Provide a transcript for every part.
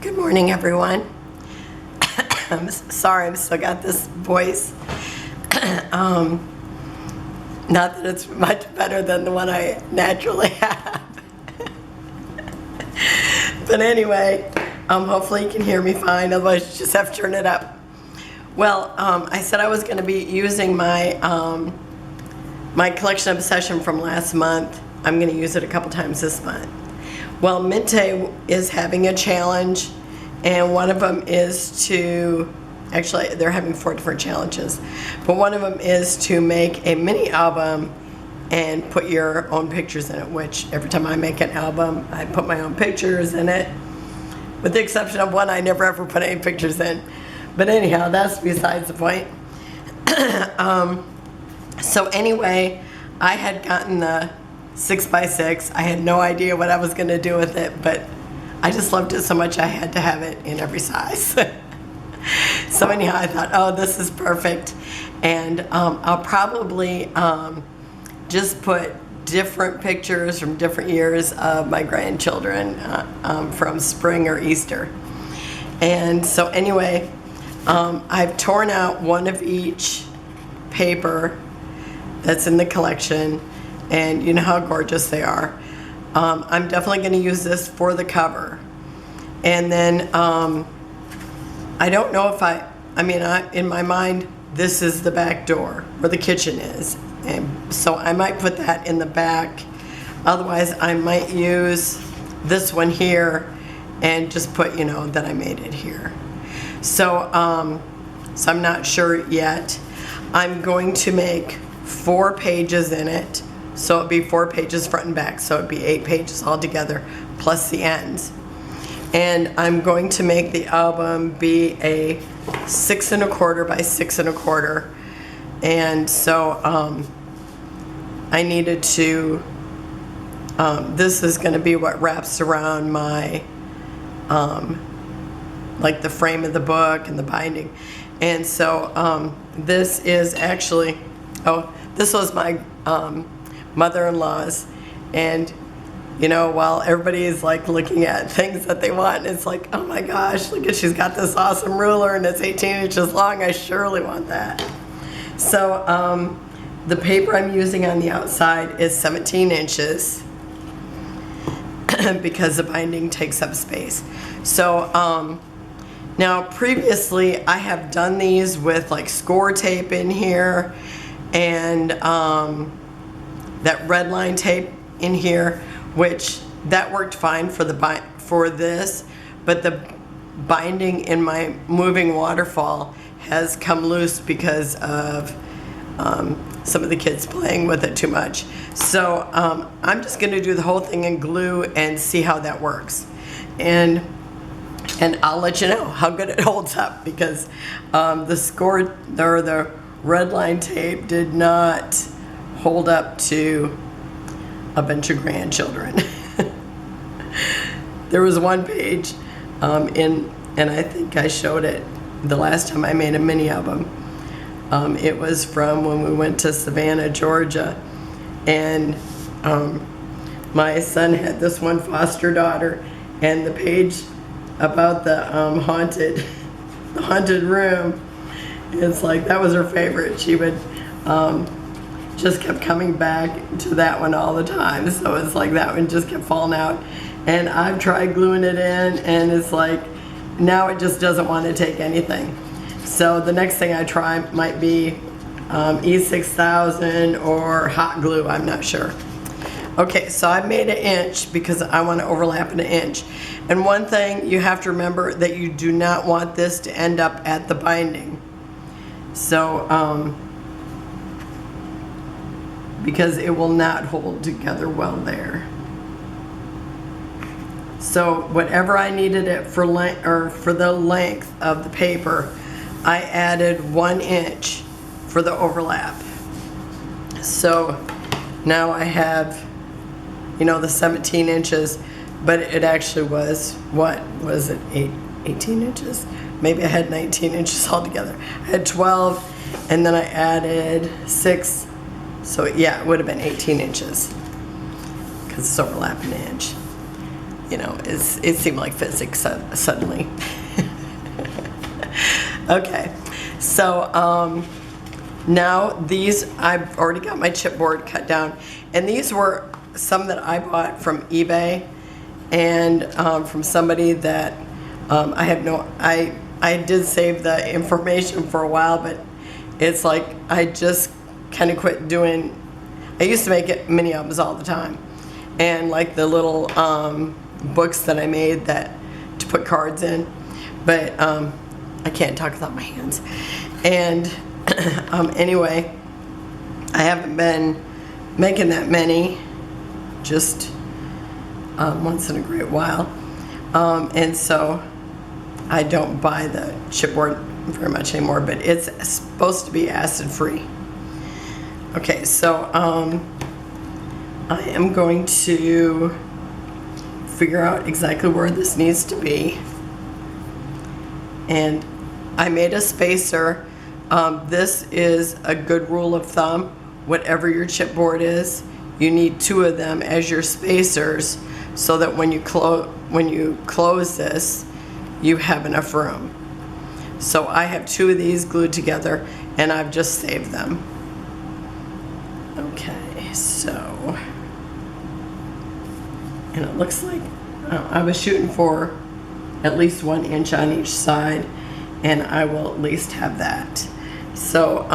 Good morning, everyone. I'm sorry, I've still got this voice. Not that it's much better than the one I naturally have. But anyway, hopefully you can hear me fine, otherwise you just have to turn it up. Well, I said I was going to be using my my collection obsession from last month. I'm going to use it a couple times this month. Well, Mintay is having a challenge, and one of them is to, actually they're having 4 different challenges, but one of them is to make a mini album and put your own pictures in it, which every time I make an album, I put my own pictures in it. With the exception of one I never ever put any pictures in. But anyhow, that's besides the point. So anyway, I had gotten the 6x6. I had no idea what I was going to do with it, but I just loved it so much I had to have it in every size. So anyhow, I thought, oh, this is perfect. And I'll probably just put different pictures from different years of my grandchildren from spring or Easter. And so anyway, I've torn out one of each paper that's in the collection, and you know how gorgeous they are. I'm definitely going to use this for the cover. And then I don't know if in my mind, this is the back door where the kitchen is. And so I might put that in the back. Otherwise, I might use this one here and just put, that I made it here. So, so I'm not sure yet. I'm going to make 4 pages in it. So it'd be 4 pages front and back. So it'd be 8 pages altogether, plus the ends. And I'm going to make the album be a 6 1/4 by 6 1/4. And so I needed to, this is going to be what wraps around my, like the frame of the book and the binding. And so this is actually, this was my mother-in-law's. And while everybody is like looking at things that they want, it's like, oh my gosh, look at, she's got this awesome ruler and it's 18 inches long. I surely want that. So the paper I'm using on the outside is 17 inches because the binding takes up space. So now previously I have done these with like score tape in here and that red line tape in here, which that worked fine for this, but the binding in my moving waterfall has come loose because of some of the kids playing with it too much. So I'm just going to do the whole thing in glue and see how that works, and I'll let you know how good it holds up, because the red line tape did not hold up to a bunch of grandchildren. There was one page and I think I showed it the last time I made a mini album. It was from when we went to Savannah, Georgia, and my son had this one foster daughter, and the page about the haunted room, it's like that was her favorite. She would just kept coming back to that one all the time. So it's like that one just kept falling out. And I've tried gluing it in, and it's like, now it just doesn't want to take anything. So the next thing I try might be E6000 or hot glue, I'm not sure. Okay, so I made 1 inch because I want to overlap an inch. And one thing you have to remember, that you do not want this to end up at the binding. So, because it will not hold together well there. So whatever I needed it for length, or for the length of the paper, I added 1 inch for the overlap. So now I have, the 17 inches, but it actually was, what was it, 18 inches? Maybe I had 19 inches altogether. I had 12, and then I added 6. So yeah, it would have been 18 inches because it's overlapping an inch. you know, it seemed like physics suddenly. Okay, so now these, I've already got my chipboard cut down, and these were some that I bought from eBay and from somebody that I did save the information for a while, but it's like I just kind of quit doing. I used to make mini albums all the time, and like the little books that I made that to put cards in, but I can't talk without my hands. And anyway, I haven't been making that many, just once in a great while, and so I don't buy the chipboard very much anymore, but it's supposed to be acid free. Okay, so I am going to figure out exactly where this needs to be, and I made a spacer. This is a good rule of thumb. Whatever your chipboard is, you need 2 of them as your spacers, so that when you close this, you have enough room. So I have 2 of these glued together, and I've just saved them. Okay, so, and it looks like I was shooting for at least 1 inch on each side, and I will at least have that. So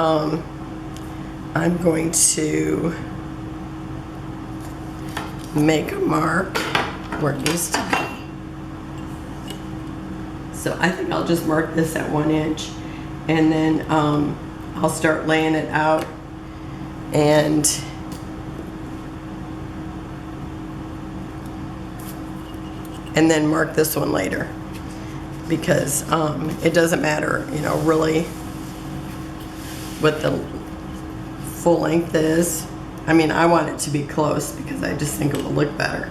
I'm going to make a mark where it needs to be. So I think I'll just mark this at 1 inch, and then I'll start laying it out, and then mark this one later, because it doesn't matter, you know, really what the full length is. I mean, I want it to be close because I just think it will look better.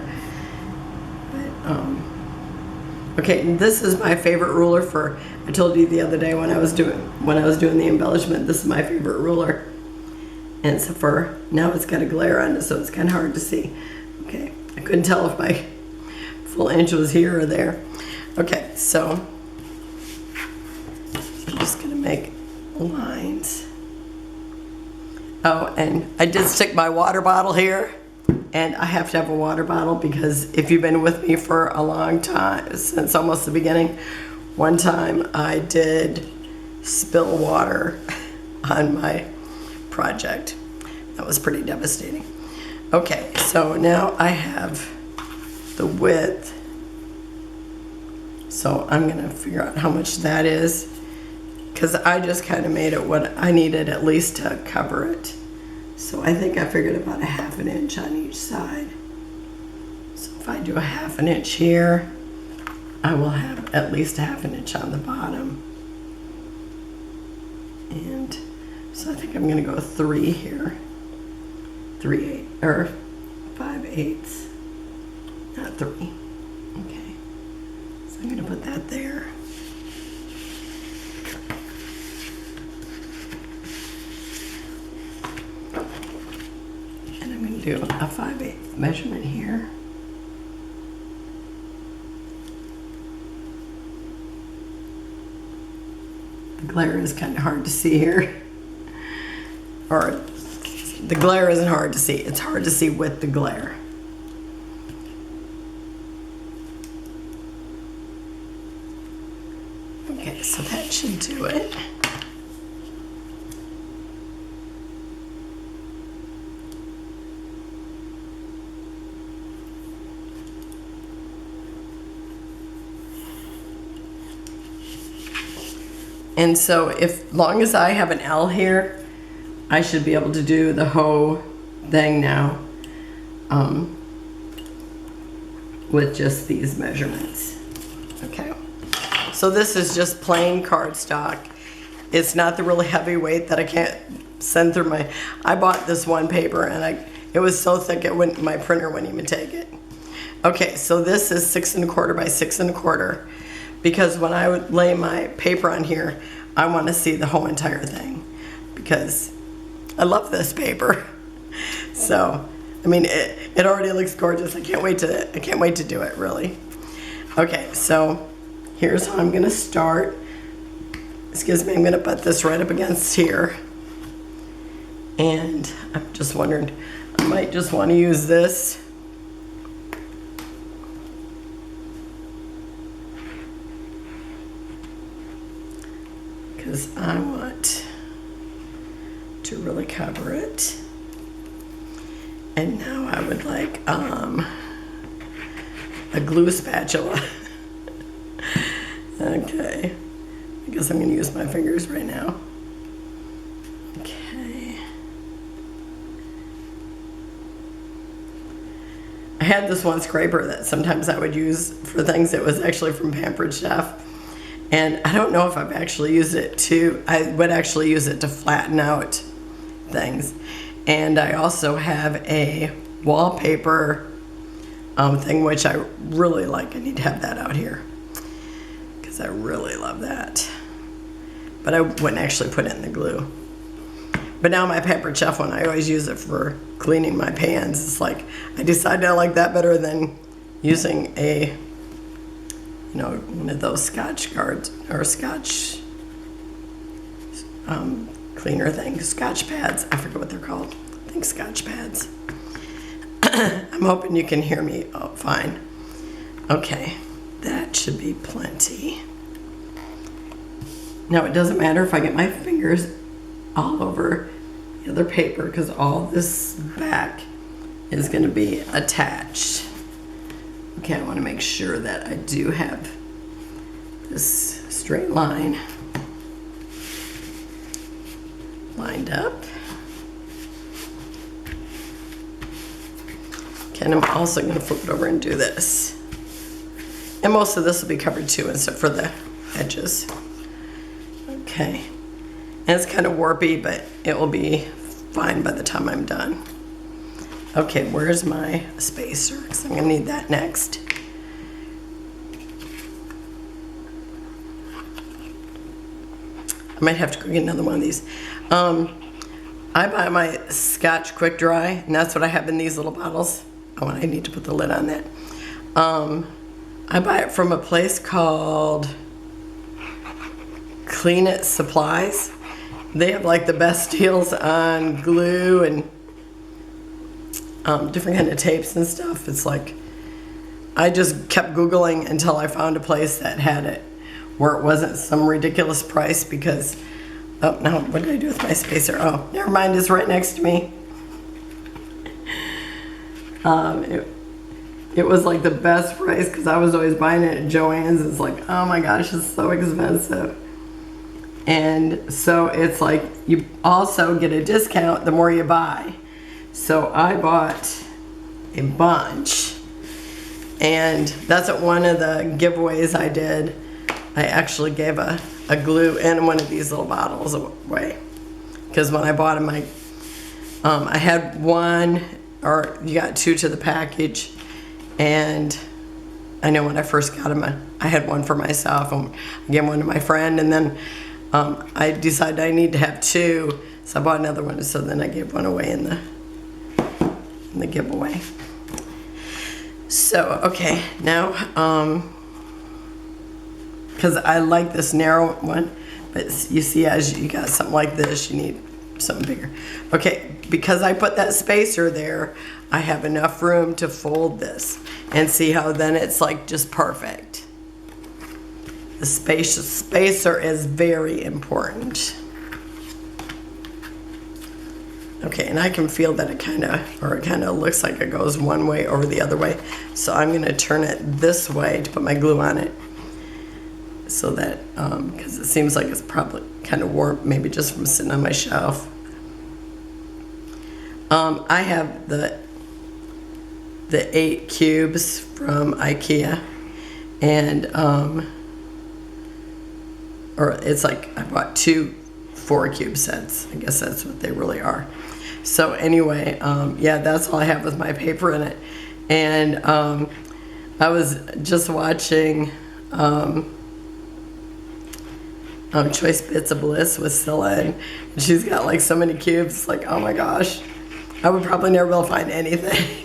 But, okay, this is my favorite ruler for. I told you the other day when I was doing the embellishment. This is my favorite ruler, and so for now it's got a glare on it, so it's kind of hard to see. Okay, I couldn't tell if my full inch was here or there. Okay, so I'm just gonna make lines. Oh, and I did stick my water bottle here, and I have to have a water bottle because if you've been with me for a long time, since almost the beginning, one time I did spill water on my project. That was pretty devastating. Okay, so now I have the width, so I'm gonna figure out how much that is, because I just kind of made it what I needed at least to cover it. So I think I figured about a 1/2 inch on each side. So if I do a 1/2 inch here, I will have at least a 1/2 inch on the bottom. And so I think I'm gonna go 3 here. 3/8 or 5/8, not 3. Okay, so I'm gonna put that there. And I'm gonna do a 5/8 measurement here. The glare is kind of hard to see here. Or the glare isn't hard to see. It's hard to see with the glare. Okay, so that should do it. And so if long as I have an L here, I should be able to do the whole thing now with just these measurements. Okay, so this is just plain cardstock. It's not the really heavy weight that I can't send through my. I bought this one paper and it was so thick my printer wouldn't even take it. Okay, so this is 6 1/4 by 6 1/4, because when I would lay my paper on here, I want to see the whole entire thing because I love this paper. So I mean, it already looks gorgeous. I can't wait to do it, really. Okay, so here's how I'm gonna start. Excuse me, I'm gonna put this right up against here. And I'm just wondering, I might just want to use this. Because I want to really cover it. And now I would like a glue spatula. Okay, I guess I'm gonna use my fingers right now. Okay. I had this one scraper that sometimes I would use for things that was actually from Pampered Chef. And I don't know if I've actually used it I would actually use it to flatten out things. And I also have a wallpaper thing, which I really like. I need to have that out here because I really love that. But I wouldn't actually put it in the glue. But now my Pampered Chef one, I always use it for cleaning my pans. It's like, I decided I like that better than using one of those Scotch guards or Scotch cleaner things, Scotch pads. I forget what they're called. I think Scotch pads. I'm hoping you can hear me fine. Okay, that should be plenty. Now it doesn't matter if I get my fingers all over the other paper because all this back is going to be attached. Okay, I want to make sure that I do have this straight line lined up. Okay, and I'm also going to flip it over and do this. And most of this will be covered too, except for the edges. Okay, and it's kind of warpy, but it will be fine by the time I'm done. Okay, where's my spacer? Because I'm going to need that next. I might have to go get another one of these. I buy my Scotch Quick Dry, and that's what I have in these little bottles. Oh, and I need to put the lid on that. I buy it from a place called Clean It Supplies. They have like the best deals on glue and different kind of tapes and stuff. It's like, I just kept Googling until I found a place that had it where it wasn't some ridiculous price because, oh no, what did I do with my spacer? Oh, never mind, it's right next to me. It was like the best price because I was always buying it at Joann's. It's like, oh my gosh, it's so expensive. And so it's like you also get a discount the more you buy. So I bought a bunch, and that's at one of the giveaways I did. I actually gave a glue and one of these little bottles away because when I bought them, I had one, or you got two to the package, and I know when I first got them, I had one for myself, and I gave one to my friend, and then I decided I need to have two, so I bought another one, so then I gave one away in the giveaway. So, okay, now, because I like this narrow one, but you see, as you got something like this, you need something bigger. Okay, because I put that spacer there, I have enough room to fold this, and see how then it's like just perfect. The spacer is very important. Okay, and I can feel that it kind of looks like it goes one way over the other way. So I'm going to turn it this way to put my glue on it. So that, because it seems like it's probably kind of warped, maybe just from sitting on my shelf. I have the 8 cubes from IKEA, and or it's like I bought 2 4-cube sets. I guess that's what they really are. So anyway, yeah, that's all I have with my paper in it. And I was just watching Choice Bits of Bliss with Scylla, and she's got like so many cubes. Like, oh my gosh, I would probably never be able to find anything.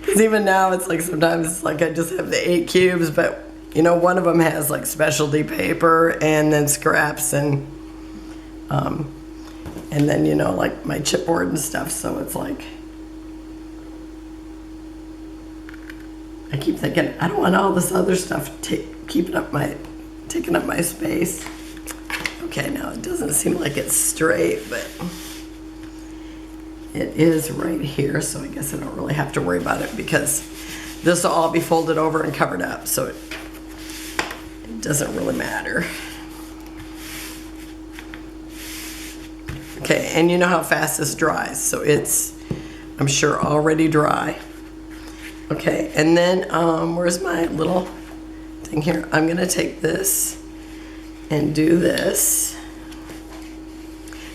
Because even now it's like sometimes it's like I just have the 8 cubes, but you know, one of them has like specialty paper and then scraps and then, you know, like my chipboard and stuff. So it's like, I keep thinking, I don't want all this other stuff taking up my space. Okay, now it doesn't seem like it's straight, but it is right here, so I guess I don't really have to worry about it because this will all be folded over and covered up, so it doesn't really matter. Okay, and you know how fast this dries, so it's, I'm sure, already dry. Okay, and then where's my little thing here? I'm gonna take this and do this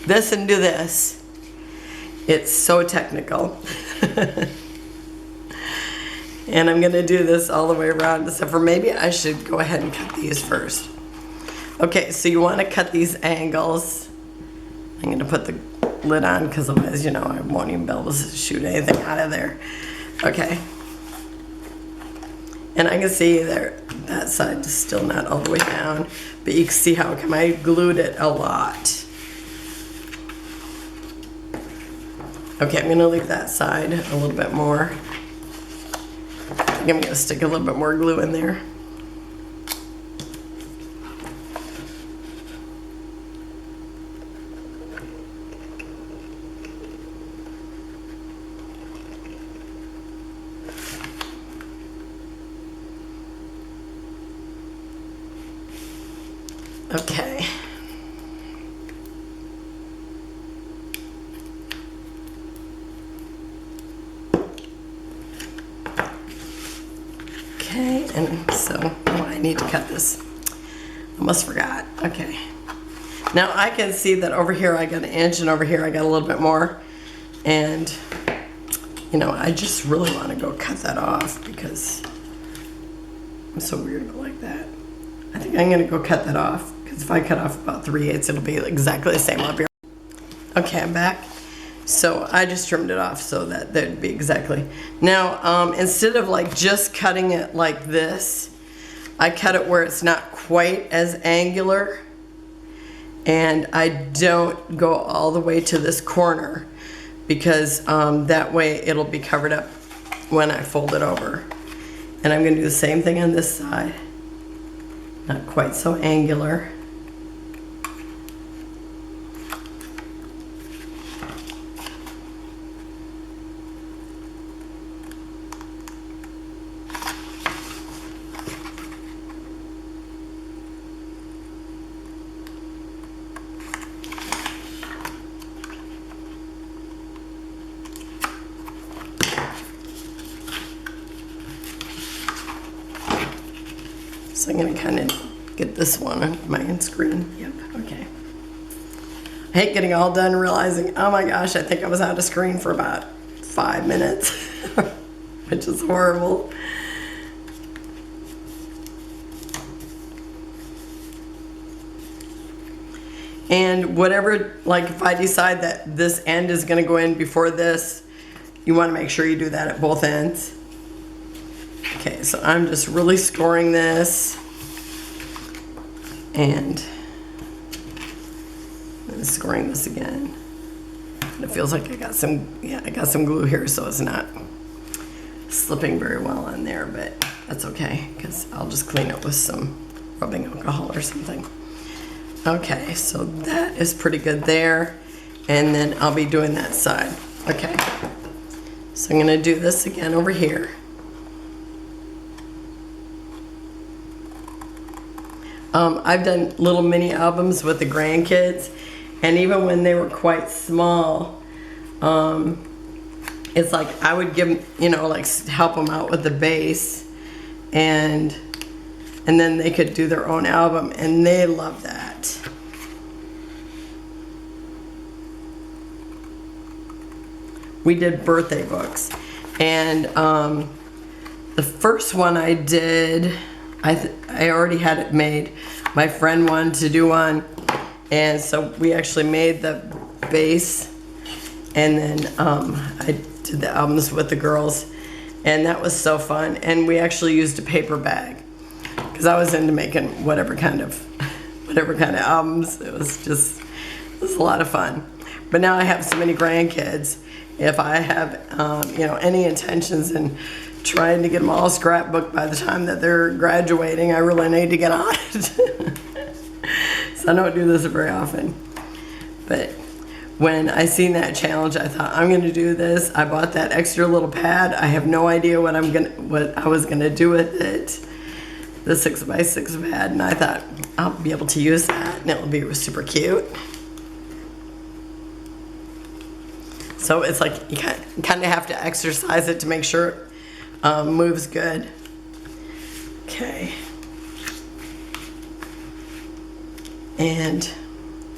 and do this. It's so technical. And I'm gonna do this all the way around, except for maybe I should go ahead and cut these first. Okay, so you wanna cut these angles. I'm gonna put the lid on because otherwise, you know, I won't even be able to shoot anything out of there. Okay. And I can see there, that side is still not all the way down, but you can see how come I glued it a lot. Okay, I'm gonna leave that side a little bit more. I think I'm gonna stick a little bit more glue in there. Okay. Okay, and so I need to cut this. I almost forgot. Okay. Now I can see that over here I got an inch and over here I got a little bit more. And, you know, I just really want to go cut that off because I'm so weird about like that. I think I'm going to go cut that off because if I cut off about 3/8, it'll be exactly the same up here. Okay, I'm back. So I just trimmed it off so that that'd be exactly. Now, instead of like just cutting it like this, I cut it where it's not quite as angular, and I don't go all the way to this corner because that way it'll be covered up when I fold it over. And I'm gonna do the same thing on this side. Not quite so angular. So I'm gonna kind of get this one on my screen. Yep, okay. I hate getting all done and realizing, oh my gosh, I think I was out of screen for about 5 minutes, which is horrible. And whatever, like if I decide that this end is gonna go in before this, you wanna make sure you do that at both ends. Okay, so I'm just really scoring this and scoring this again. And it feels like I got some, yeah, I got some glue here, so it's not slipping very well on there, but that's okay because I'll just clean it with some rubbing alcohol or something. Okay, so that is pretty good there, and then I'll be doing that side. Okay, so I'm gonna do this again over here. I've done little mini albums with the grandkids, and even when they were quite small, it's like I would give them, you know, like help them out with the base, and then they could do their own album, and they love that. We did birthday books, and the first one I did, I already had it made. My friend wanted to do one, and so we actually made the base, And then I did the albums with the girls, and that was so fun. And we actually used a paper bag because I was into making whatever kind of albums. It was a lot of fun. But now I have so many grandkids. If I have any intentions in trying to get them all scrapbooked by the time that they're graduating, I really need to get on it. So I don't do this very often. But when I seen that challenge, I thought, I'm gonna do this. I bought that extra little pad. I have no idea what I was gonna do with it. The 6x6 pad, and I thought I'll be able to use that and it'll be super cute. So it's like you kind of have to exercise it to make sure it moves good. Okay. And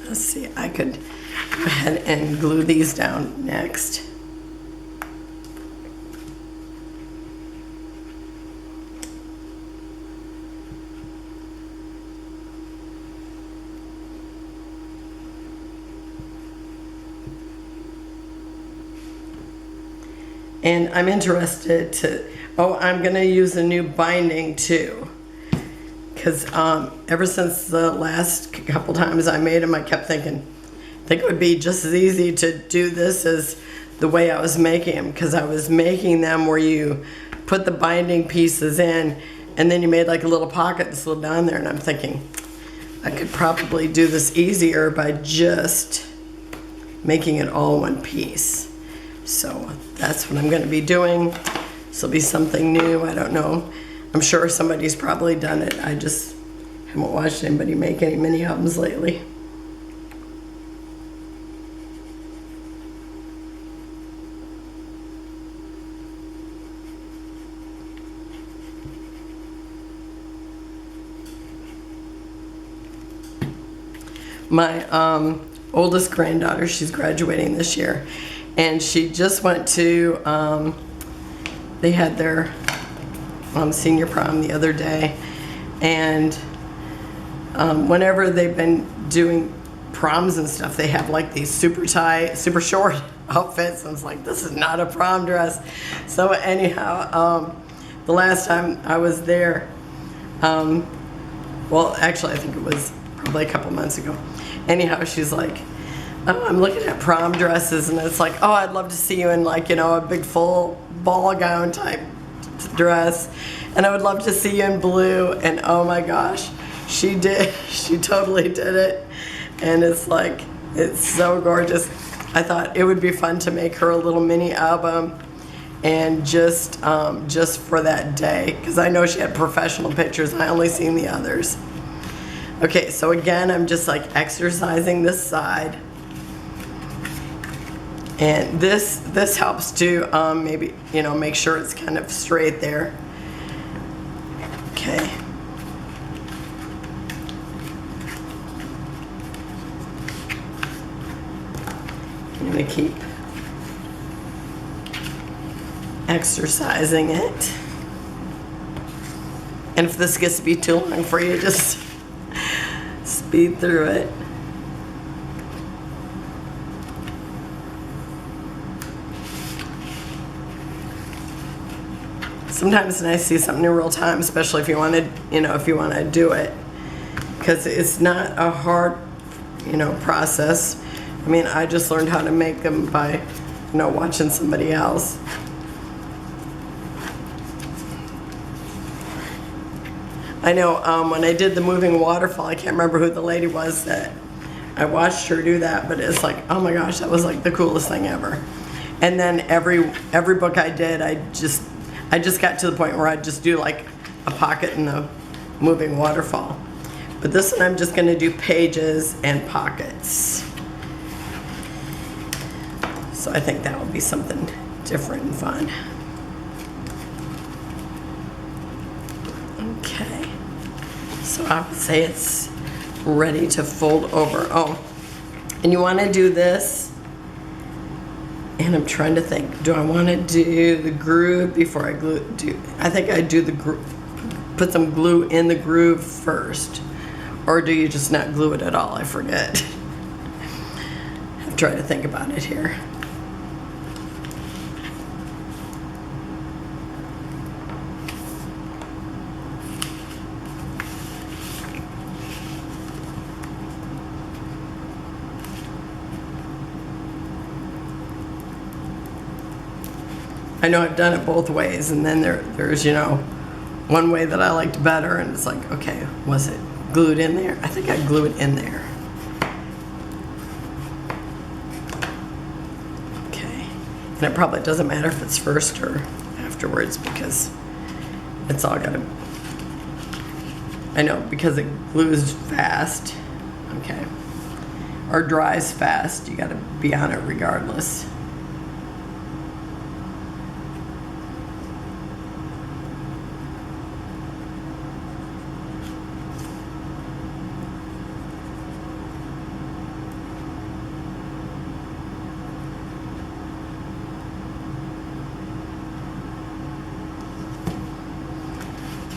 let's see, I could go ahead and glue these down next. And I'm interested I'm gonna use a new binding too. Because ever since the last couple times I made them, I kept thinking, I think it would be just as easy to do this as the way I was making them. Because I was making them where you put the binding pieces in and then you made like a little pocket and slid down there. And I'm thinking, I could probably do this easier by just making it all one piece. So that's what I'm going to be doing. This will be something new. I don't know. I'm sure somebody's probably done it. I just haven't watched anybody make any mini albums lately. My oldest granddaughter, she's graduating this year, and she just went to, they had their senior prom the other day, and whenever they've been doing proms and stuff, they have like these super tight, super short outfits. I was like, this is not a prom dress. So anyhow, the last time I was there, well, actually I think it was probably a couple months ago. Anyhow, she's like, oh, I'm looking at prom dresses, and it's like, oh, I'd love to see you in like, a big full ball gown type dress, and I would love to see you in blue. And oh my gosh, she totally did it, and it's like, it's so gorgeous. I thought it would be fun to make her a little mini album, and just for that day, because I know she had professional pictures. I only seen the others. Okay, so again, I'm just like exercising this side. And this helps to maybe, make sure it's kind of straight there. Okay. I'm gonna keep exercising it. And if this gets to be too long for you, just speed through it. Sometimes it's nice to see something in real time, especially if you want to, do it, because it's not a hard, process. I mean, I just learned how to make them by, watching somebody else. I know when I did the moving waterfall, I can't remember who the lady was that I watched her do that, but it's like, oh my gosh, that was like the coolest thing ever. And then every book I did, I just got to the point where I'd just do like a pocket in the moving waterfall. But this one I'm just gonna do pages and pockets. So I think that would be something different and fun. Okay, so I would say it's ready to fold over. Oh, and you wanna do this, and I'm trying to think, do I wanna do the groove before I I think I do the groove, put some glue in the groove first, or do you just not glue it at all? I forget. I'm trying to think about it here. I know I've done it both ways, and then there's, you know, one way that I liked better, and it's like, okay, was it glued in there? I think I glue it in there. Okay, and it probably doesn't matter if it's first or afterwards because it's all gotta, I know, because it glues fast, okay, or dries fast, you gotta be on it regardless.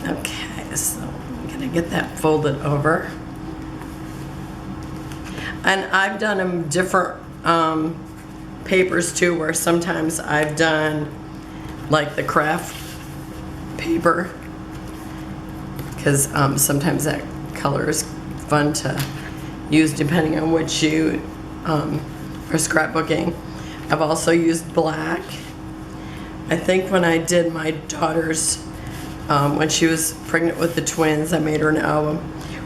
Okay, so I'm gonna get that folded over. And I've done them different papers too, where sometimes I've done like the craft paper, because sometimes that color is fun to use depending on which you are scrapbooking. I've also used black. I think when I did my daughter's, when she was pregnant with the twins, I made her an album,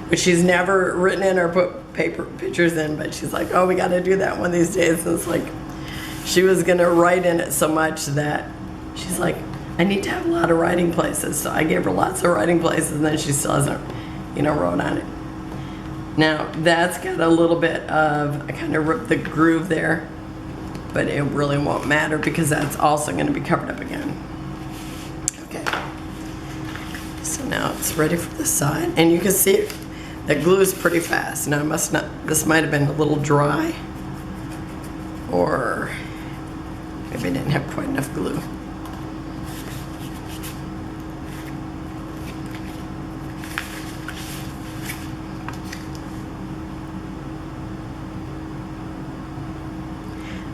which she's never written in or put paper pictures in, but she's like, oh, we got to do that one of these days. And it's like, she was going to write in it so much that she's like, I need to have a lot of writing places. So I gave her lots of writing places, and then she still hasn't, you know, wrote on it. Now, that's got a little bit of, I kind of ripped the groove there, but it really won't matter because that's also going to be covered up again. Okay. So now it's ready for the side, and you can see it, that glue is pretty fast. Now this might have been a little dry, or maybe I didn't have quite enough glue.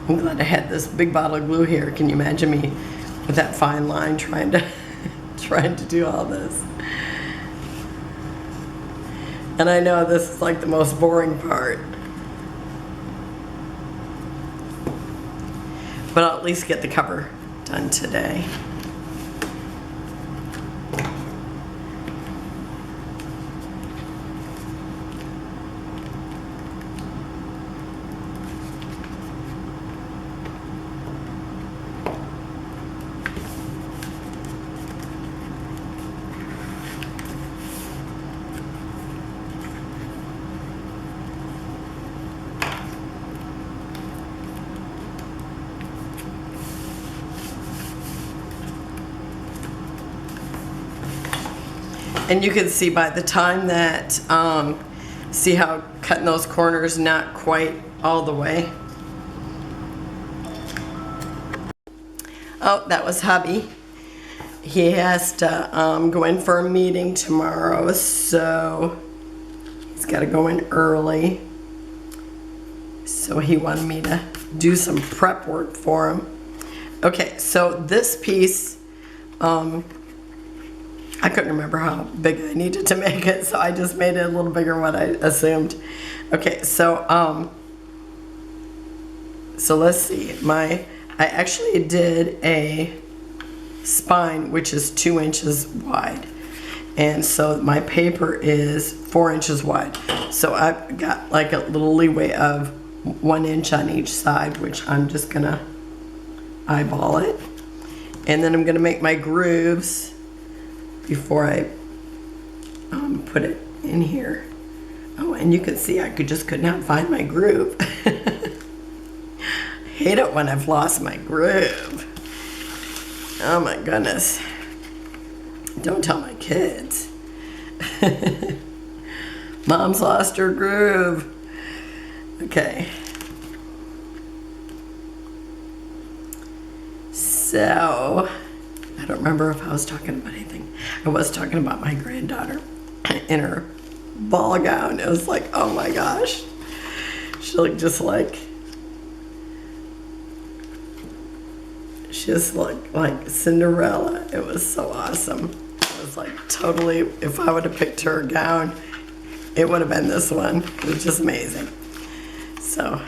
I'm glad I had this big bottle of glue here. Can you imagine me with that fine line trying to do all this? And I know this is like the most boring part, but I'll at least get the cover done today. And you can see by the time that, see how cutting those corners not quite all the way. Oh, that was hubby. He has to go in for a meeting tomorrow, so he's got to go in early. So he wanted me to do some prep work for him. Okay, so this piece, I couldn't remember how big I needed to make it, so I just made it a little bigger than what I assumed. Okay, so let's see. I actually did a spine which is 2 inches wide, and so my paper is 4 inches wide. So I've got like a little leeway of 1 inch on each side, which I'm just gonna eyeball it, and then I'm gonna make my grooves before I put it in here. Oh, and you can see I just could not find my groove. Hate it when I've lost my groove. Oh my goodness. Don't tell my kids. Mom's lost her groove. Okay. So, I don't remember if I was talking about anything. I was talking about my granddaughter in her ball gown. It was like, oh my gosh. She looked just like Cinderella. It was so awesome. It was like totally, if I would have picked her gown, it would have been this one. It was just amazing. So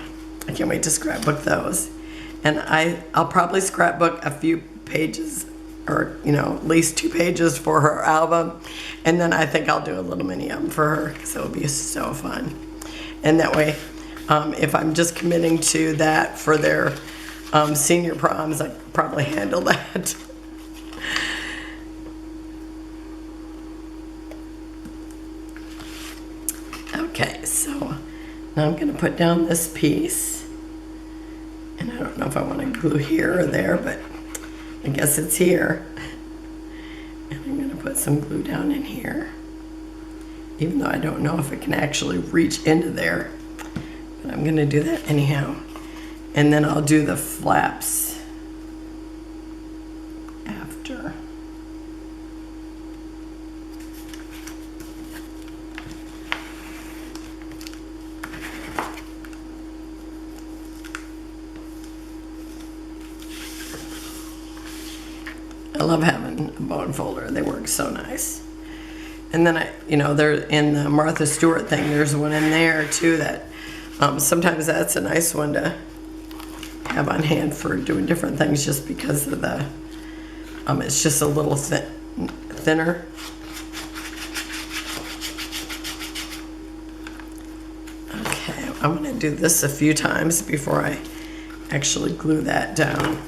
I can't wait to scrapbook those. And I'll probably scrapbook a few pages, or at least 2 pages for her album, and then I think I'll do a little mini album for her, so it'll be so fun. And that way, if I'm just committing to that for their senior proms, I can probably handle that. Okay, so now I'm going to put down this piece, and I don't know if I want to glue here or there, but I guess it's here. And I'm going to put some glue down in here, even though I don't know if it can actually reach into there, but I'm going to do that anyhow. And then I'll do the flaps after. I love having a bone folder. They work so nice. And then they're in the Martha Stewart thing. There's one in there too that sometimes that's a nice one to have on hand for doing different things, just because of the it's just a little thinner. Okay, I'm going to do this a few times before I actually glue that down.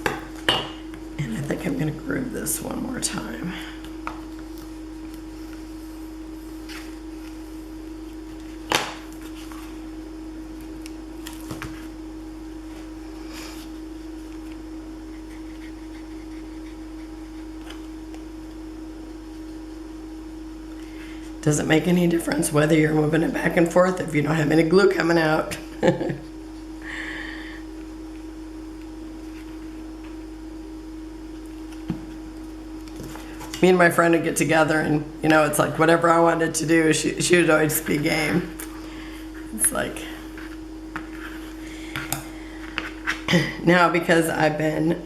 I think I'm going to groove this one more time. Doesn't make any difference whether you're moving it back and forth if you don't have any glue coming out. Me and my friend would get together, and it's like whatever I wanted to do, she would always be game. It's like now, because I've been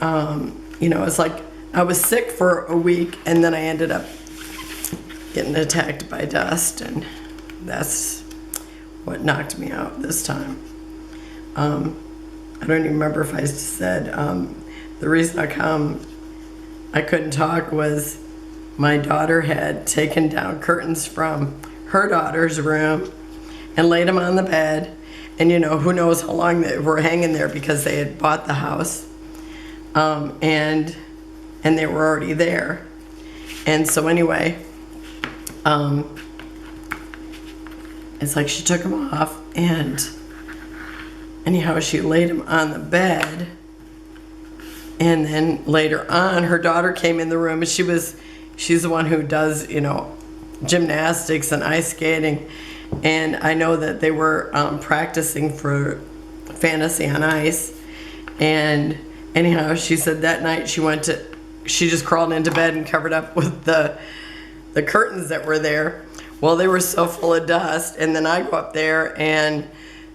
it's like I was sick for a week, and then I ended up getting attacked by dust, and that's what knocked me out this time. I don't even remember if I said the reason I couldn't talk was my daughter had taken down curtains from her daughter's room and laid them on the bed, and who knows how long they were hanging there, because they had bought the house, and they were already there. And so anyway, it's like she took them off, and anyhow she laid them on the bed, and then later on her daughter came in the room, and she's the one who does gymnastics and ice skating, and I know that they were practicing for Fantasy on Ice. And anyhow, she said that night she just crawled into bed and covered up with the curtains that were there. Well, they were so full of dust, and then I go up there and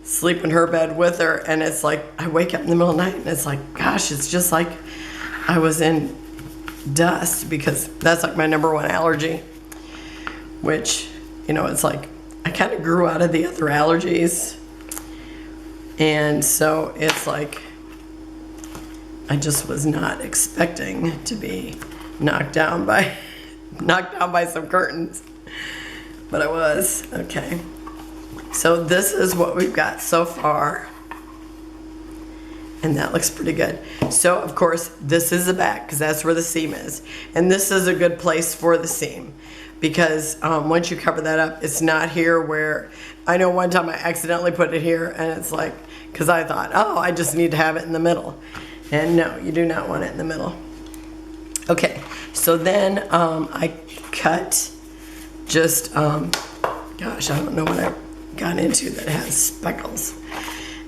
sleep in her bed with her, and it's like I wake up in the middle of the night, and it's like, gosh, it's just like I was in dust, because that's like my #1 allergy, which it's like I kind of grew out of the other allergies, and so it's like I just was not expecting to be knocked down by some curtains, but I was. Okay, so this is what we've got so far, and that looks pretty good. So of course this is the back, because that's where the seam is, and this is a good place for the seam, because once you cover that up, it's not here where I know one time I accidentally put it here, and it's like, because I thought, oh, I just need to have it in the middle, and no, you do not want it in the middle. Okay, so then I cut just gosh, I don't know what I got into that has speckles,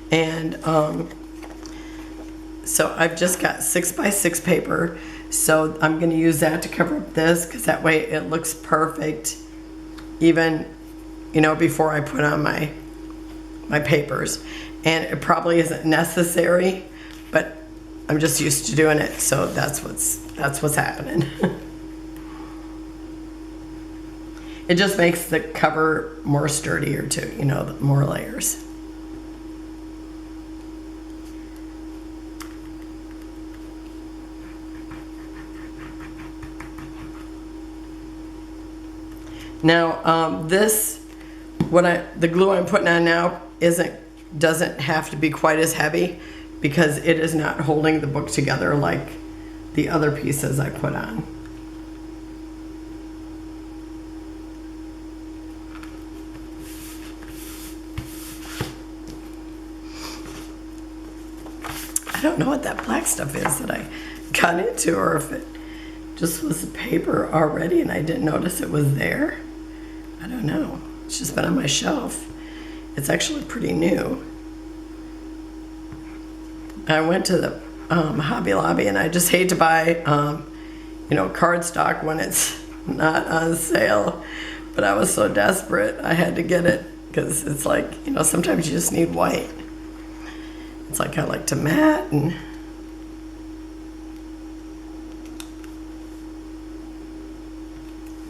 and so I've just got 6x6 paper, so I'm going to use that to cover up this, because that way it looks perfect, even before I put on my papers. And it probably isn't necessary, but I'm just used to doing it, so that's what's happening. It just makes the cover more sturdier too, more layers. Now, the glue I'm putting on now doesn't have to be quite as heavy because it is not holding the book together like the other pieces I put on. I don't know what that black stuff is that I got into, or if it just was paper already and I didn't notice it was there. I don't know. It's just been on my shelf. It's actually pretty new. I went to the Hobby Lobby, and I just hate to buy, cardstock when it's not on sale. But I was so desperate, I had to get it because it's like, sometimes you just need white. It's like I like to mat and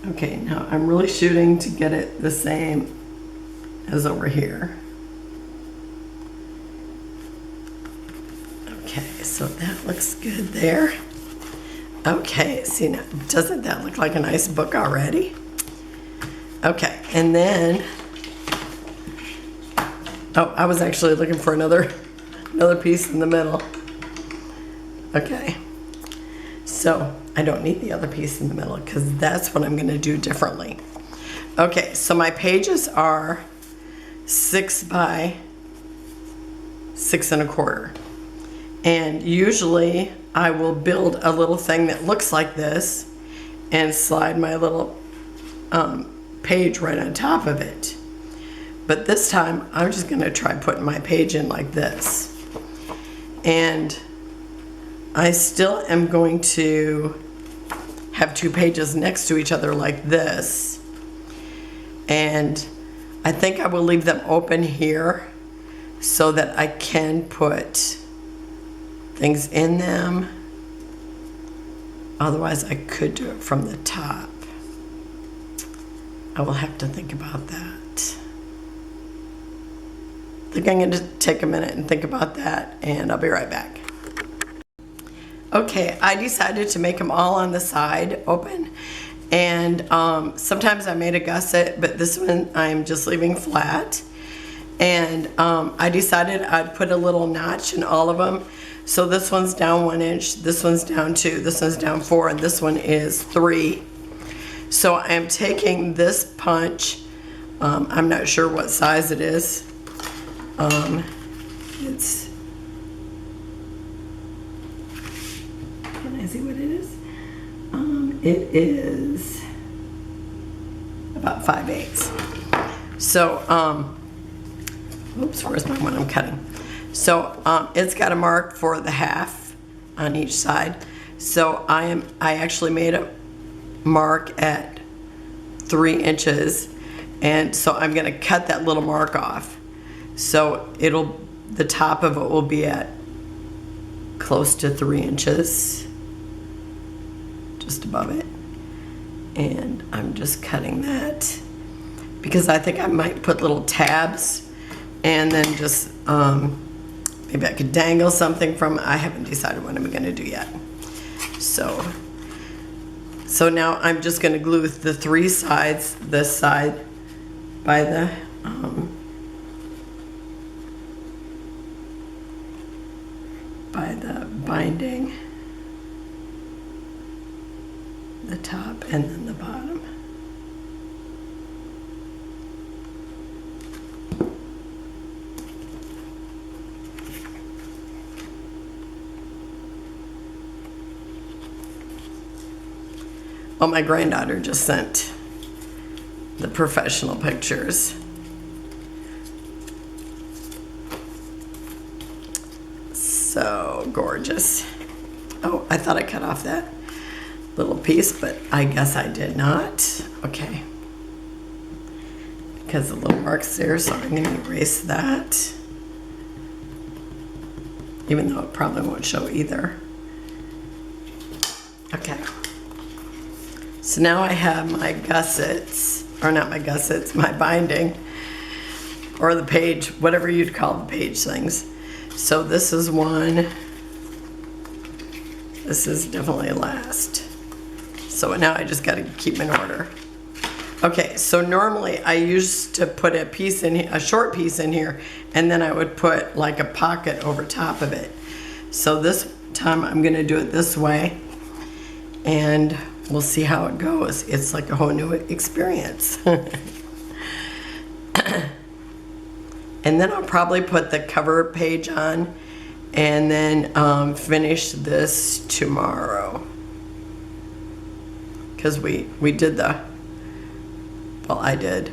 okay, now I'm really shooting to get it the same as over here. Okay, so that looks good there. Okay, see now, doesn't that look like a nice book already? Okay, and then, I was actually looking for another piece in the middle. Okay, so I don't need the other piece in the middle because that's what I'm going to do differently. Okay, so my pages are 6 by 6 1/4, and usually I will build a little thing that looks like this and slide my little page right on top of it. But this time I'm just going to try putting my page in like this. And I still am going to have 2 pages next to each other like this. And I think I will leave them open here so that I can put things in them. Otherwise, I could do it from the top. I will have to think about that. I think I'm going to take a minute and think about that, and I'll be right back. Okay, I decided to make them all on the side open, and sometimes I made a gusset, but this one I'm just leaving flat. And I decided I'd put a little notch in all of them. So this one's down 1 inch, this one's down 2, this one's down 4, and this one is 3. So I'm taking this punch, I'm not sure what size it is. Can I see what it is? It is about 5/8. So, oops, where's my one I'm cutting? So it's got a mark for the half on each side. So I actually made a mark at 3 inches, and so I'm going to cut that little mark off. So the top of it will be at close to 3 inches, just above it. And I'm just cutting that because I think I might put little tabs, and then just maybe I could dangle something from. I haven't decided what I'm going to do yet. So now I'm just going to glue the 3 sides, this side by the binding, the top, and then the bottom. Oh, my granddaughter just sent the professional pictures. So gorgeous. Oh, I thought I cut off that little piece, but I guess I did not. Okay. Because the little mark's there, so I'm going to erase that. Even though it probably won't show either. Okay. So now I have my gussets, or not my gussets, my binding, or the page, whatever you'd call the page things. So this is one. This is definitely last. So now I just got to keep in order. Okay, so normally I used to put a piece in, a short piece in here, and then I would put like a pocket over top of it. So this time I'm gonna do it this way, and we'll see how it goes. It's like a whole new experience. And then I'll probably put the cover page on, and then finish this tomorrow. Because we did the, well, I did.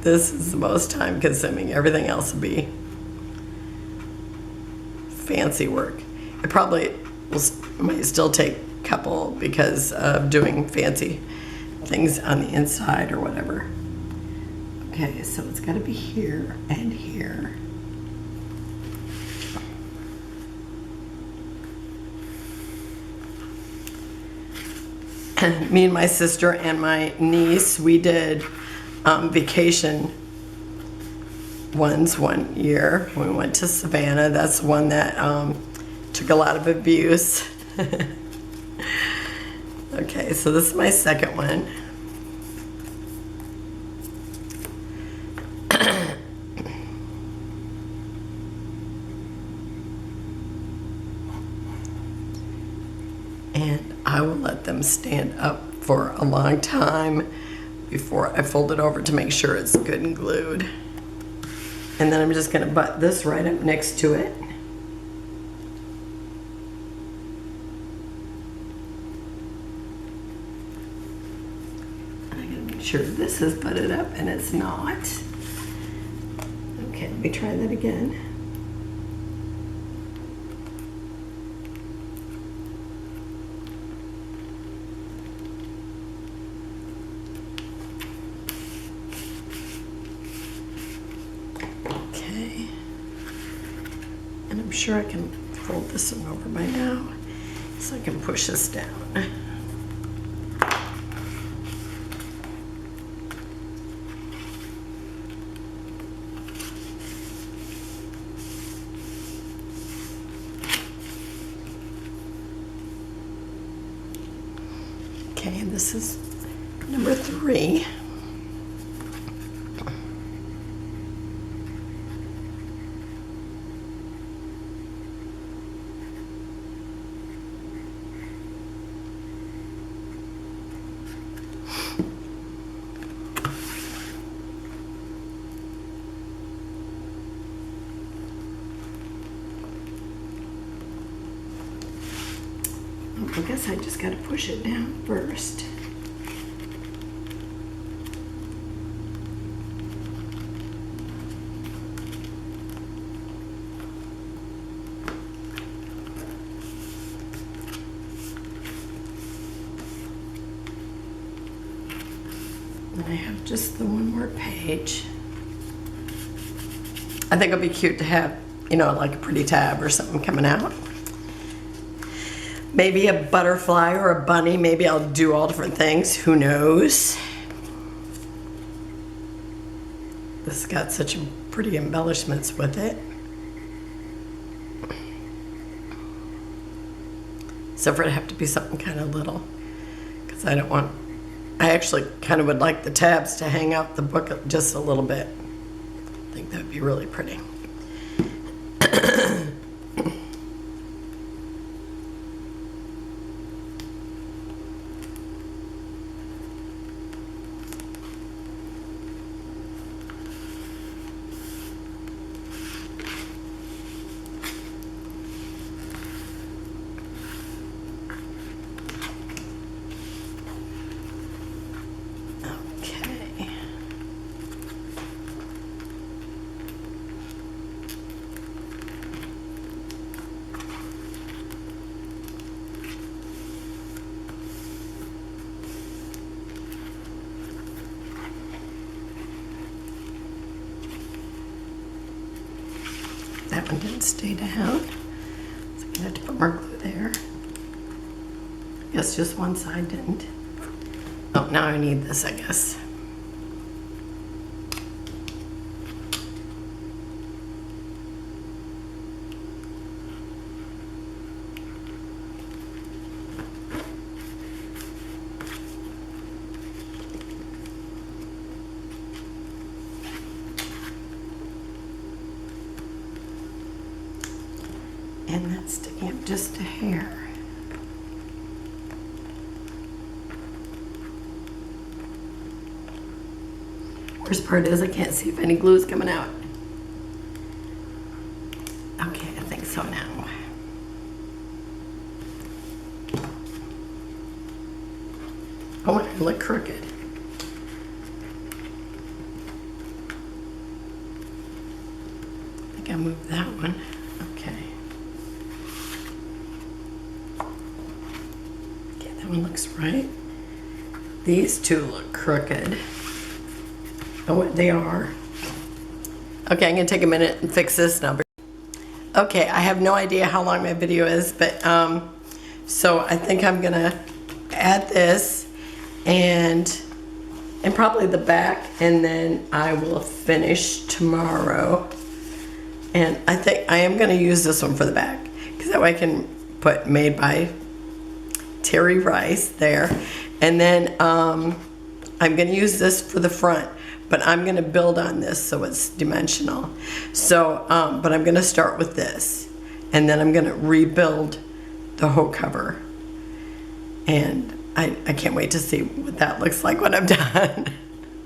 This is the most time consuming. Everything else will be fancy work. It probably might still take a couple because of doing fancy things on the inside or whatever. Okay, so it's got to be here and here. Me and my sister and my niece, we did vacation ones one year. We went to Savannah. That's one that took a lot of abuse. Okay, so this is my second one. And I will let them stand up for a long time before I fold it over to make sure it's good and glued. And then I'm just going to butt this right up next to it. And I'm going to make sure this is butted up and it's not. Okay, let me try that again. And I'm sure I can fold this one over by now, so I can push this down. Okay, and this is number 3. I guess I just got to push it down first. And I have just the one more page. I think it'll be cute to have, you know, like a pretty tab or something coming out. Maybe a butterfly or a bunny. Maybe I'll do all different things. Who knows? This has got such pretty embellishments with it. Except for it have to be something kind of little. Because I don't want... I actually kind of would like the tabs to hang out the book just a little bit. I think that would be really pretty. That one didn't stay down, so I'm gonna have to put more glue there. I guess just one side didn't. Oh, now I need this, I guess. And that's sticking up just a hair. Worst part is I can't see if any glue is coming out. Okay, I think so now. Oh, I look crooked. I think I moved that one. Okay. Okay, that one looks right. These two look crooked. Oh, they are. Okay, I'm gonna take a minute and fix this number. Okay, I have no idea how long my video is, but so I think I'm gonna add this and probably the back, and then I will finish tomorrow. And I think I am gonna use this one for the back, because that way I can put made by Terry Rice there. And then I'm gonna use this for the front. But I'm going to build on this so it's dimensional. So, but I'm going to start with this. And then I'm going to rebuild the whole cover. And I can't wait to see what that looks like when I'm done.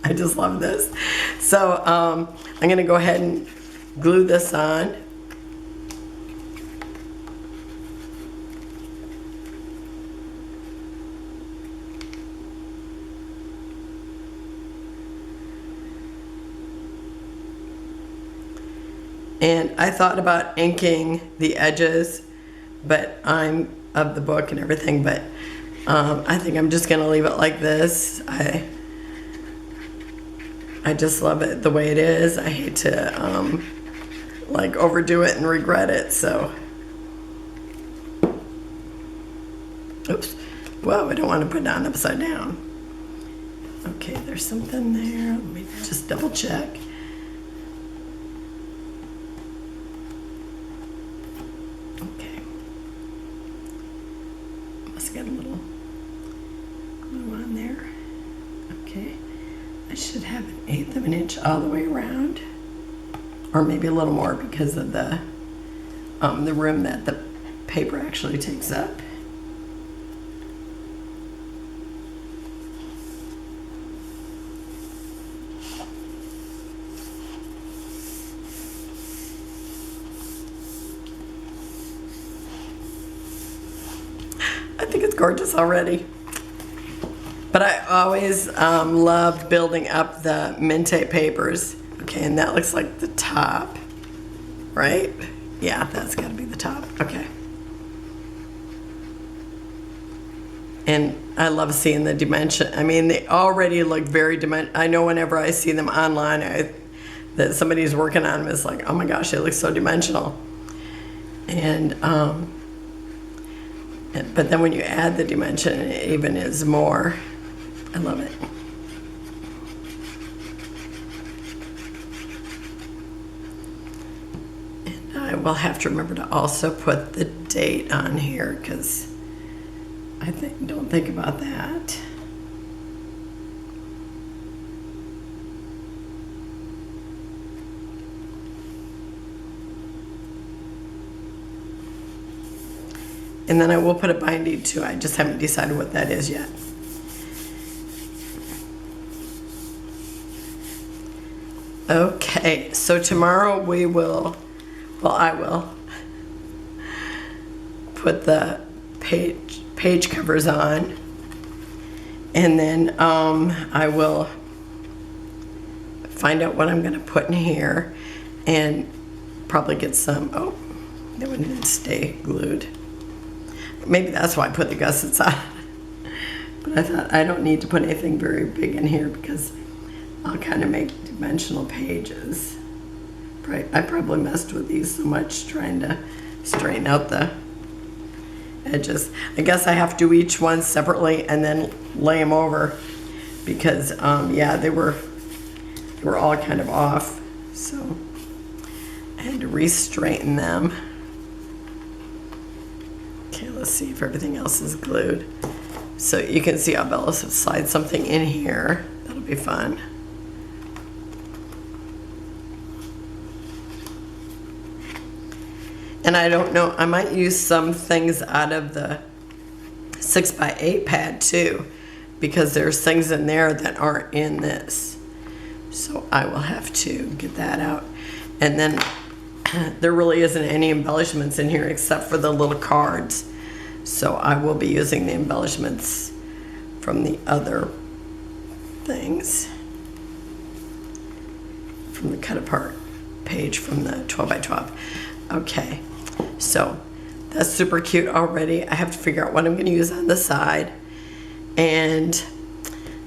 I just love this. So I'm going to go ahead and glue this on. And I thought about inking the edges, but I'm of the book and everything, but I think I'm just gonna leave it like this. I just love it the way it is. I hate to like overdo it and regret it, so. Oops, whoa, I don't want to put it on upside down. Okay, there's something there. Let me just double check. Got a little glue on there. Okay, I should have 1/8 of an inch all the way around, or maybe a little more because of the room that the paper actually takes up. I think it's gorgeous already. But I always love building up the Mintay papers. Okay, and that looks like the top, right? Yeah, that's gotta be the top, okay. And I love seeing the dimension. I mean, they already look very I know whenever I see them online, that somebody's working on them, it's like, oh my gosh, they look so dimensional. And, but then when you add the dimension, it even is more. I love it. And I will have to remember to also put the date on here, because I don't think about that. And then I will put a binding too. I just haven't decided what that is yet. Okay, so tomorrow we will, well, I will put the page covers on, and then I will find out what I'm gonna put in here, and probably get some, oh, that one didn't stay glued. Maybe that's why I put the gussets on. But I thought I don't need to put anything very big in here, because I'll kind of make dimensional pages. I probably messed with these so much trying to straighten out the edges. I guess I have to do each one separately and then lay them over, because yeah, they were all kind of off, so I had to re-straighten them. Okay, let's see if everything else is glued. So you can see I'll be able to slide something in here. That'll be fun. And I don't know, I might use some things out of the 6x8 pad too, because there's things in there that aren't in this. So I will have to get that out. And then there really isn't any embellishments in here except for the little cards. So I will be using the embellishments from the other things, from the cut apart page from the 12x12. Okay, so that's super cute already. I have to figure out what I'm going to use on the side. And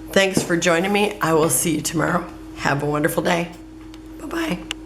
thanks for joining me. I will see you tomorrow. Have a wonderful day. Bye-bye.